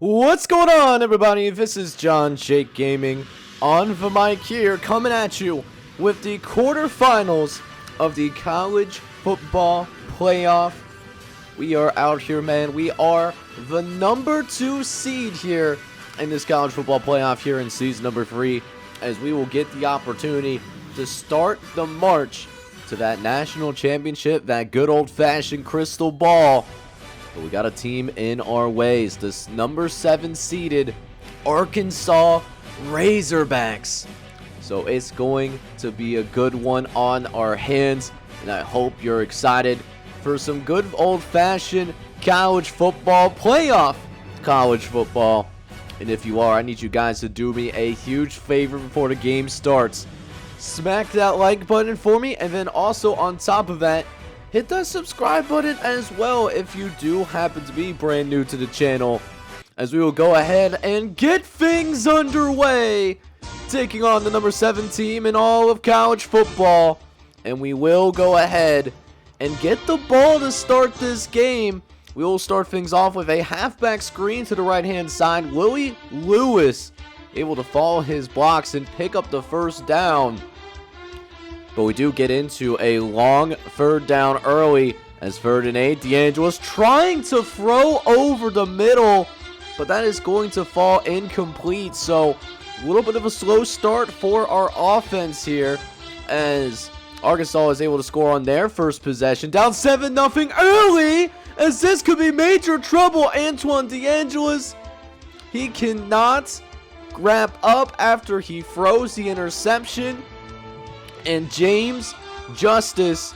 What's going on, everybody? This is John Shake Gaming on the mic here, coming at you with the quarterfinals of the college football playoff. We are out here, man. We are the number 2 seed here in this college football playoff here in season number 3, as we will get the opportunity to start the march to that national championship, that good old-fashioned crystal ball. But we got a team in our ways. This number 7 seeded Arkansas Razorbacks. So it's going to be a good one on our hands. And I hope you're excited for some good old-fashioned college football, playoff college football. And if you are, I need you guys to do me a huge favor before the game starts. Smack that like button for me. And then also on top of that, hit that subscribe button as well if you do happen to be brand new to the channel, as we will go ahead and get things underway, taking on the number 7 team in all of college football. And we will go ahead and get the ball to start this game. We will start things off with a halfback screen to the right-hand side. Willie Lewis able to follow his blocks and pick up the first down. But we do get into a long third down early, as 3rd and 8. DeAngelis trying to throw over the middle, but that is going to fall incomplete. So a little bit of a slow start for our offense here, as Arkansas is able to score on their first possession. Down 7-0 early, as this could be major trouble. Antoine DeAngelis, he cannot wrap up after he throws the interception. And James Justice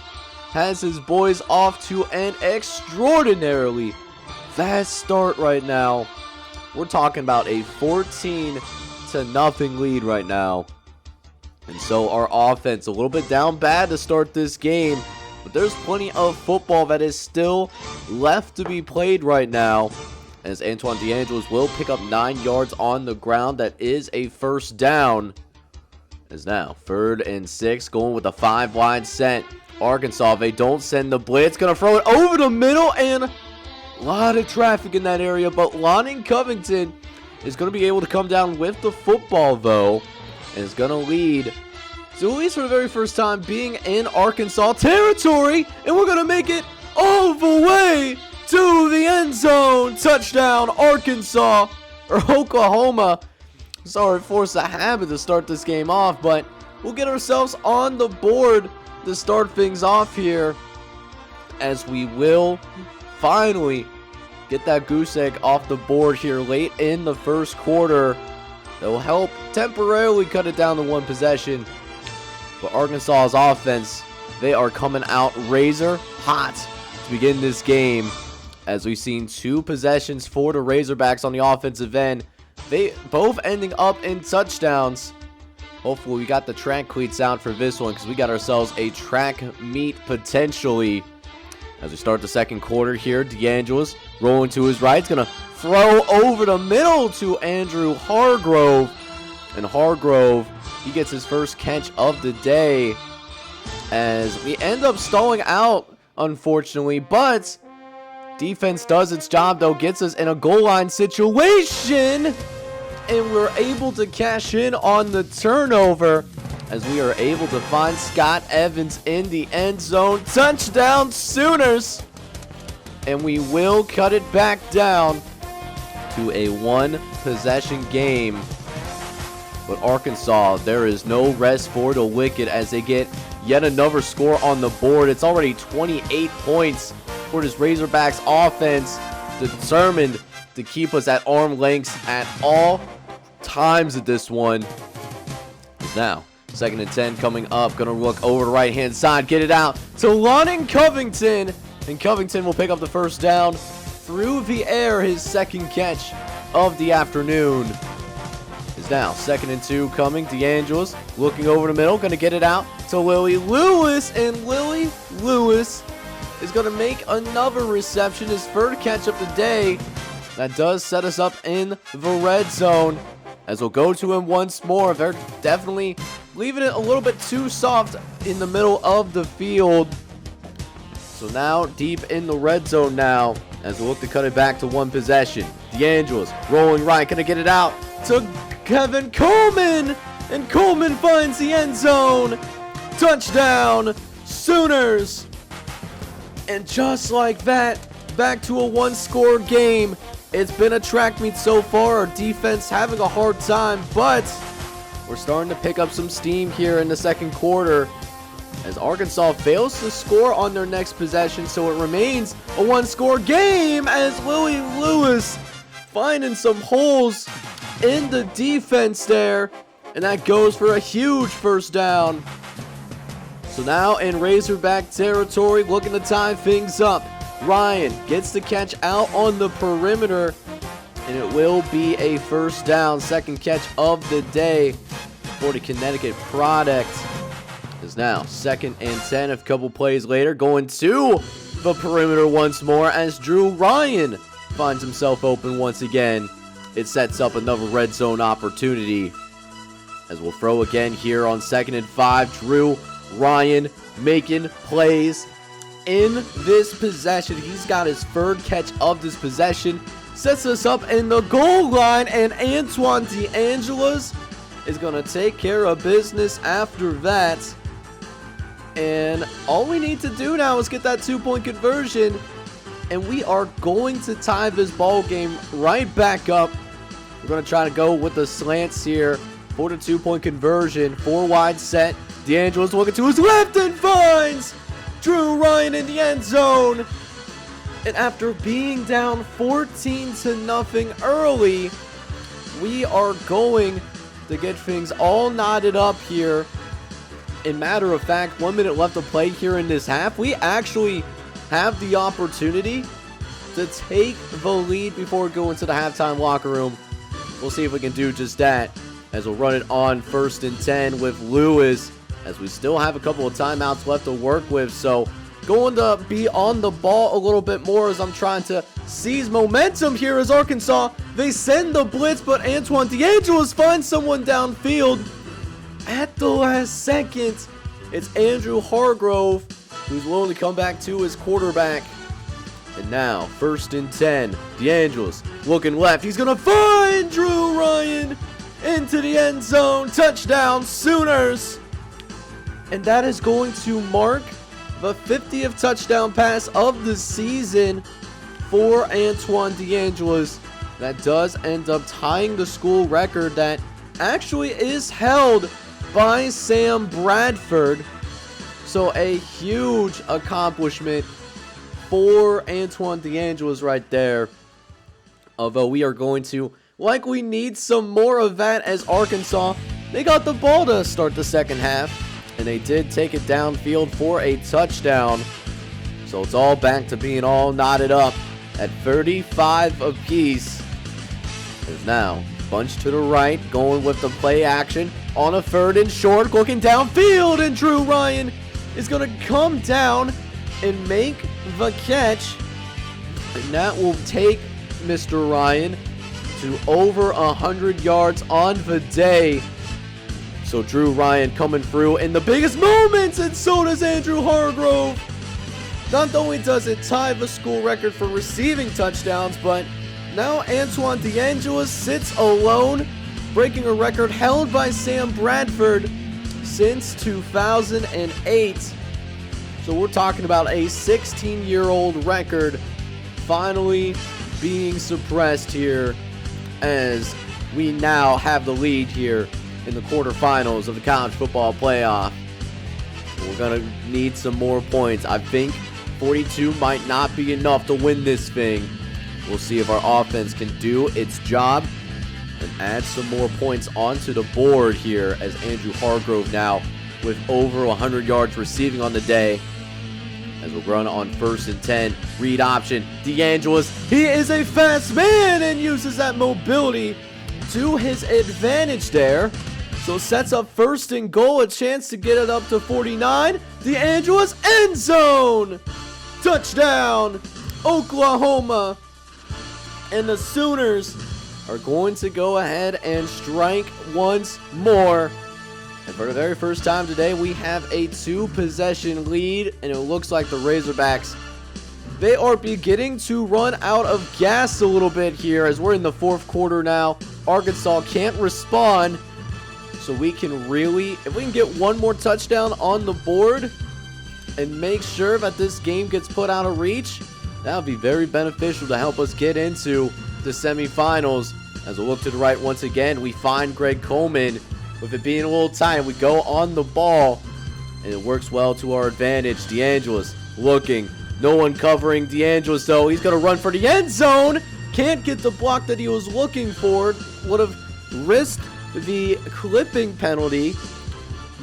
has his boys off to an extraordinarily fast start right now. We're talking about a 14-0 lead right now. And so our offense a little bit down bad to start this game. But there's plenty of football that is still left to be played right now, as Antoine DeAngelis will pick up 9 yards on the ground. That is a first down. Is now 3rd and 6, going with a 5-wide set. Arkansas, they don't send the blitz, gonna throw it over the middle, and a lot of traffic in that area. But Lonnie Covington is gonna be able to come down with the football though, and is gonna lead to, at least for the very first time, being in Arkansas territory. And we're gonna make it all the way to the end zone. Touchdown Arkansas, or Oklahoma. Sorry, force a habit to start this game off, but we'll get ourselves on the board to start things off here, as we will finally get that goose egg off the board here late in the first quarter. That will help temporarily cut it down to 1 possession. But Arkansas's offense, they are coming out razor hot to begin this game, as we've seen 2 possessions for the Razorbacks on the offensive end. They both ending up in touchdowns. Hopefully we got the track cleats out for this one, because we got ourselves a track meet potentially. As we start the second quarter here, DeAngelis rolling to his right. He's going to throw over the middle to Andrew Hargrove. And Hargrove, he gets his first catch of the day, as we end up stalling out, unfortunately. But defense does its job though, gets us in a goal line situation, and we're able to cash in on the turnover, as we are able to find Scott Evans in the end zone. Touchdown Sooners! And we will cut it back down to a 1-possession game. But Arkansas, there is no rest for the wicked, as they get yet another score on the board. It's already 28 points for this Razorbacks offense, determined to keep us at arm lengths at all times at this one. Now, 2nd and 10 coming up. Gonna look over the right-hand side, get it out to Lonnie Covington, and Covington will pick up the first down through the air, his 2nd catch of the afternoon. Is now 2nd and 2 coming. DeAngelis looking over the middle, gonna get it out to Willie Lewis, and Willie Lewis is going to make another reception, his 3rd catch of the day. That does set us up in the red zone, as we'll go to him once more. They're definitely leaving it a little bit too soft in the middle of the field. So now deep in the red zone now, as we look to cut it back to one possession. DeAngelis rolling right, gonna get it out to Kevin Coleman, and Coleman finds the end zone. Touchdown, Sooners. And just like that, back to a one-score game. It's been a track meet so far. Our defense having a hard time, but we're starting to pick up some steam here in the second quarter, as Arkansas fails to score on their next possession, so it remains a one-score game as Willie Lewis finding some holes in the defense there, and that goes for a huge first down. So now in Razorback territory, looking to tie things up. Ryan gets the catch out on the perimeter, and it will be a first down. Second catch of the day for the Connecticut product. Is now 2nd and 10. A couple plays later, going to the perimeter once more as Drew Ryan finds himself open once again. It sets up another red zone opportunity, as we'll throw again here on 2nd and 5. Drew Ryan making plays in this possession. He's got his third catch of this possession. Sets us up in the goal line, and Antoine DeAngelis is going to take care of business after that. And all we need to do now is get that 2-point conversion, and we are going to tie this ball game right back up. We're going to try to go with the slants here for the 2-point conversion. 4 wide set. DeAngelis looking to his left and finds Drew Ryan in the end zone. And after being down 14-0 early, we are going to get things all knotted up here. In matter of fact, 1 minute left to play here in this half. We actually have the opportunity to take the lead before going to the halftime locker room. We'll see if we can do just that, as we'll run it on 1st and 10 with Lewis, as we still have a couple of timeouts left to work with. So going to be on the ball a little bit more, as I'm trying to seize momentum here as Arkansas. They send the blitz, but Antoine DeAngelis finds someone downfield at the last second. It's Andrew Hargrove, who's willing to come back to his quarterback. And now 1st and 10. DeAngelis looking left. He's going to find Drew Ryan into the end zone. Touchdown, Sooners. And that is going to mark the 50th touchdown pass of the season for Antoine DeAngelis. That does end up tying the school record that actually is held by Sam Bradford. So a huge accomplishment for Antoine DeAngelis right there. Although we are going to likely need some more of that, as Arkansas, they got the ball to start the second half, and they did take it downfield for a touchdown. So it's all back to being all knotted up at 35 apiece. Is now bunched to the right, going with the play action on a 3rd and short, looking downfield, and Drew Ryan is going to come down and make the catch. And that will take Mr. Ryan to over 100 yards on the day. So Drew Ryan coming through in the biggest moments, and so does Andrew Hargrove. Not only does it tie the school record for receiving touchdowns, but now Antoine DeAngelis sits alone, breaking a record held by Sam Bradford since 2008. So we're talking about a 16-year-old record finally being suppressed here, as we now have the lead here in the quarterfinals of the college football playoff. We're going to need some more points. I think 42 might not be enough to win this thing. We'll see if our offense can do its job and add some more points onto the board here, as Andrew Hargrove now with over 100 yards receiving on the day. As we'll run on 1st and 10. Read option. DeAngelis, he is a fast man and uses that mobility to his advantage there. So sets up 1st and goal, a chance to get it up to 49. DeAngelis, end zone. Touchdown, Oklahoma. And the Sooners are going to go ahead and strike once more. And for the very first time today, we have a 2-possession lead, and it looks like the Razorbacks they are beginning to run out of gas a little bit here as we're in the fourth quarter now. Arkansas can't respond. So we can really, if we can get one more touchdown on the board and make sure that this game gets put out of reach, that would be very beneficial to help us get into the semifinals. As we look to the right once again, we find Greg Coleman. With it being a little tight, we go on the ball, and it works well to our advantage. DeAngelis looking. No one covering DeAngelis, though. He's going to run for the end zone. Can't get the block that he was looking for. Would have risked the clipping penalty.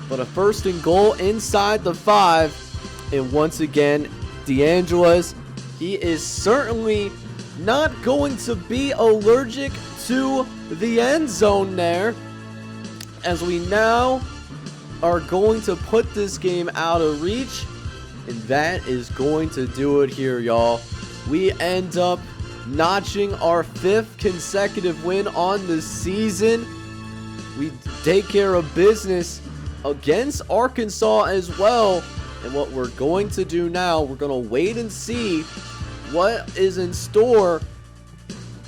But a first and goal inside the 5. And once again, DeAngelis, he is certainly not going to be allergic to the end zone there. As we now are going to put this game out of reach. And that is going to do it here, y'all. We end up notching our 5th consecutive win on the season. We take care of business against Arkansas as well. And what we're going to do now, we're going to wait and see what is in store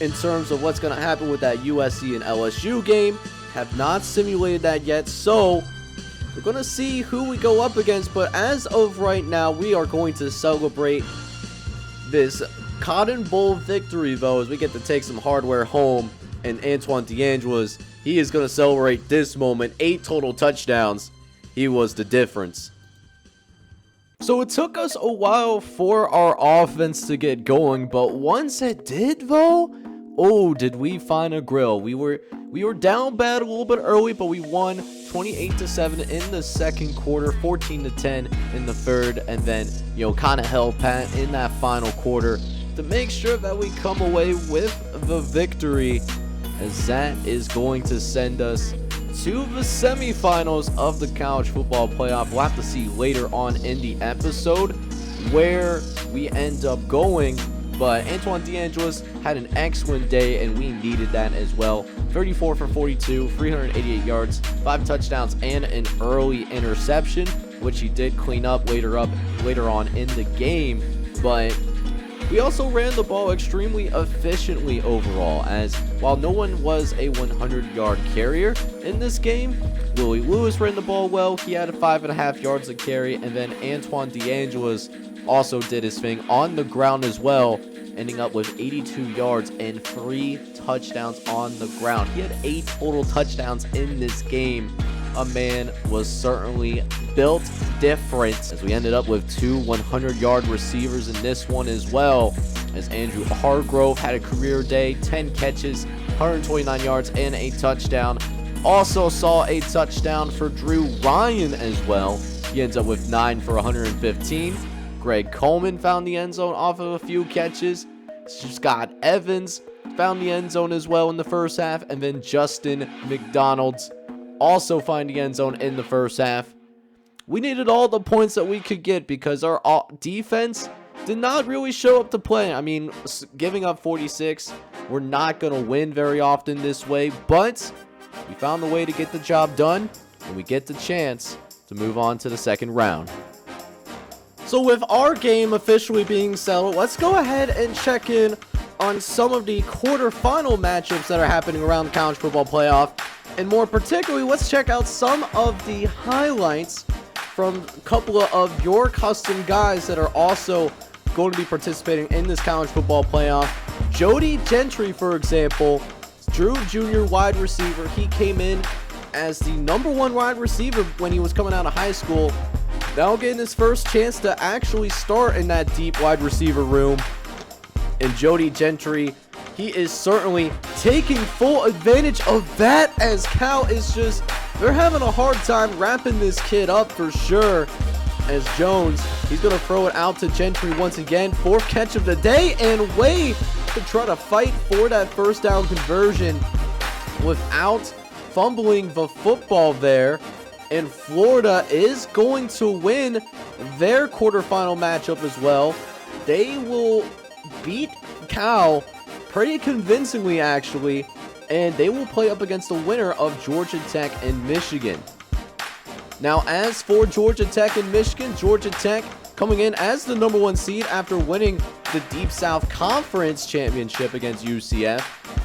in terms of what's going to happen with that USC and LSU game. Have not simulated that yet, so we're going to see who we go up against. But as of right now, we are going to celebrate this Cotton Bowl victory, though, as we get to take some hardware home. And Antoine DeAngelis, he is going to celebrate this moment. 8 total touchdowns. He was the difference. So it took us a while for our offense to get going, but once it did, though, oh, did we find a grill. We were down bad a little bit early, but we won 28-7 in the second quarter, 14-10 in the third, and then, kind of held pat in that final quarter to make sure that we come away with the victory, as that is going to send us to the semifinals of the college football playoff. We'll have to see later on in the episode where we end up going. But Antoine DeAngelis had an excellent day, and we needed that as well. 34 for 42, 388 yards, 5 touchdowns, and an early interception, which he did clean up later on in the game. But we also ran the ball extremely efficiently overall, as while no one was a 100-yard carrier in this game, Willie Lewis ran the ball well. He had 5.5 yards to carry, and then Antoine DeAngelis also did his thing on the ground as well, ending up with 82 yards and 3 touchdowns on the ground. He had 8 total touchdowns in this game. A man was certainly built different, as we ended up with 2 100-yard receivers in this one as well, as Andrew Hargrove had a career day, 10 catches, 129 yards, and a touchdown. Also saw a touchdown for Drew Ryan as well. He ends up with 9 for 115. Greg Coleman found the end zone off of a few catches. Scott Evans found the end zone as well in the first half. And then Justin McDonald's also find the end zone in the first half. We needed all the points that we could get because our defense did not really show up to play. I mean, giving up 46, we're not going to win very often this way. But we found the way to get the job done, and we get the chance to move on to the second round. So with our game officially being settled, let's go ahead and check in on some of the quarterfinal matchups that are happening around the college football playoff. And more particularly, let's check out some of the highlights from a couple of your custom guys that are also going to be participating in this college football playoff. Jody Gentry, for example, Drew Jr. wide receiver. He came in as the #1 wide receiver when he was coming out of high school. Now getting his first chance to actually start in that deep wide receiver room. And Jody Gentry, he is certainly taking full advantage of that, as Cal is just, they're having a hard time wrapping this kid up for sure. As Jones, he's going to throw it out to Gentry once again. 4th catch of the day, and way to try to fight for that first down conversion without fumbling the football there. And Florida is going to win their quarterfinal matchup as well. They will beat Cal pretty convincingly, actually, and they will play up against the winner of Georgia Tech and Michigan. Now, as for Georgia Tech and Michigan, Georgia Tech coming in as the #1 seed after winning the Deep South Conference Championship against UCF.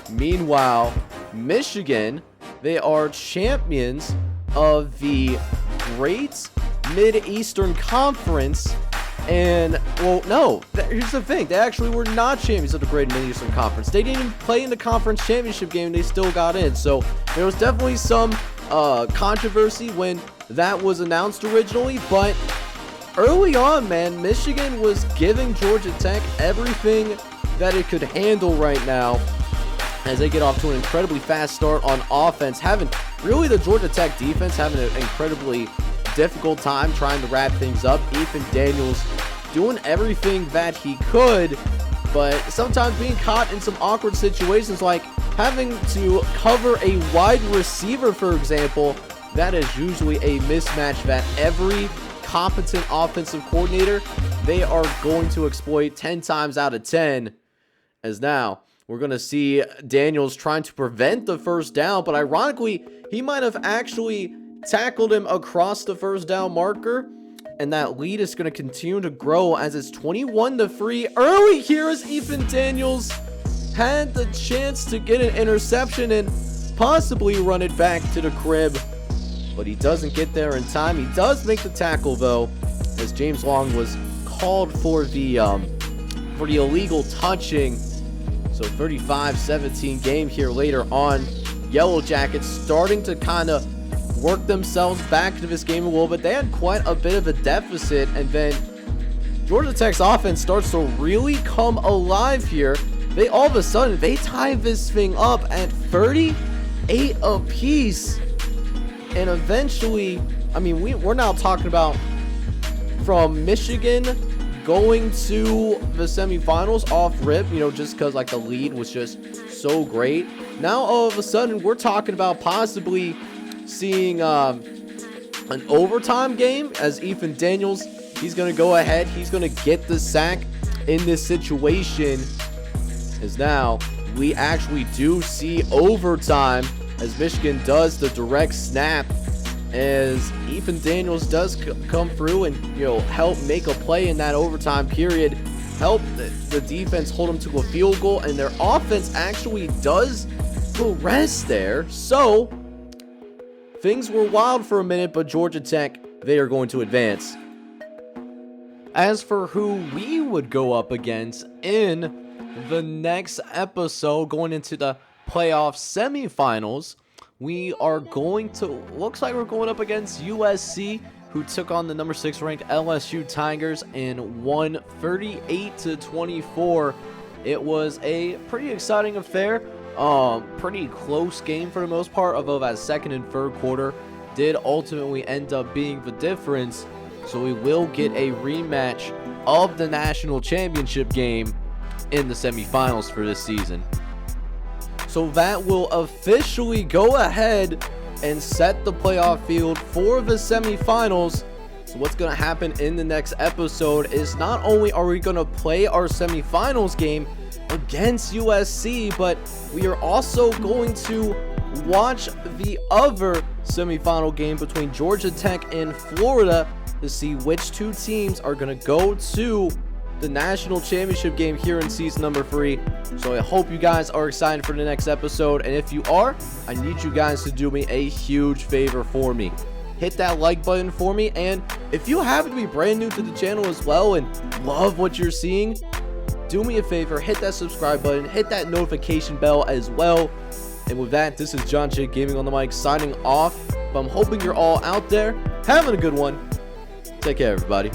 Meanwhile, Michigan, they are champions of the Great Mid-Eastern Conference. And, well, no, here's the thing. They actually were not champions of the Great Mid-Eastern Conference. They didn't even play in the conference championship game, and they still got in. So there was definitely some controversy when that was announced originally. But early on, man, Michigan was giving Georgia Tech everything that it could handle right now as they get off to an incredibly fast start on offense. Really, the Georgia Tech defense having an incredibly difficult time trying to wrap things up. Ethan Daniels doing everything that he could, but sometimes being caught in some awkward situations, like having to cover a wide receiver, for example. That is usually a mismatch that every competent offensive coordinator, they are going to exploit 10 times out of 10. As now we're going to see Daniels trying to prevent the first down, but ironically, he might have actually tackled him across the first down marker, and that lead is going to continue to grow as it's 21-3. Early here as Ethan Daniels had the chance to get an interception and possibly run it back to the crib, but he doesn't get there in time. He does make the tackle though, as James Long was called for the illegal touching. So 35-17 game here later on. Yellow Jackets starting to kind of work themselves back into this game a little bit. They had quite a bit of a deficit, and then Georgia Tech's offense starts to really come alive here. They all of a sudden, they tie this thing up at 38 apiece. And eventually, I mean, we're now talking about from Michigan going to the semifinals off rip, just because like the lead was just so great. Now all of a sudden we're talking about possibly seeing an overtime game as Ethan Daniels, he's going to go ahead, he's going to get the sack in this situation, as now we actually do see overtime as Michigan does the direct snap, as Ethan Daniels does come through and help make a play in that overtime period, help the defense hold them to a field goal, and their offense actually does progress there. So things were wild for a minute, but Georgia Tech, they are going to advance. As for who we would go up against in the next episode, going into the playoff semifinals, we are going to, looks like we're going up against USC, who took on the number 6 ranked LSU Tigers and won 38-24. It was a pretty exciting affair. Pretty close game for the most part, although that second and third quarter did ultimately end up being the difference. So we will get a rematch of the national championship game in the semifinals for this season. So that will officially go ahead and set the playoff field for the semifinals. So what's going to happen in the next episode is not only are we going to play our semifinals game against USC, but we are also going to watch the other semifinal game between Georgia Tech and Florida to see which two teams are going to go to the national championship game here in season number 3. So I hope you guys are excited for the next episode, and if you are, I need you guys to do me a huge favor for me. Hit that like button for me, and if you happen to be brand new to the channel as well and love what you're seeing, do me a favor, hit that subscribe button, hit that notification bell as well. And with that, this is John J Gaming on the mic signing off. But I'm hoping you're all out there having a good one. Take care, everybody.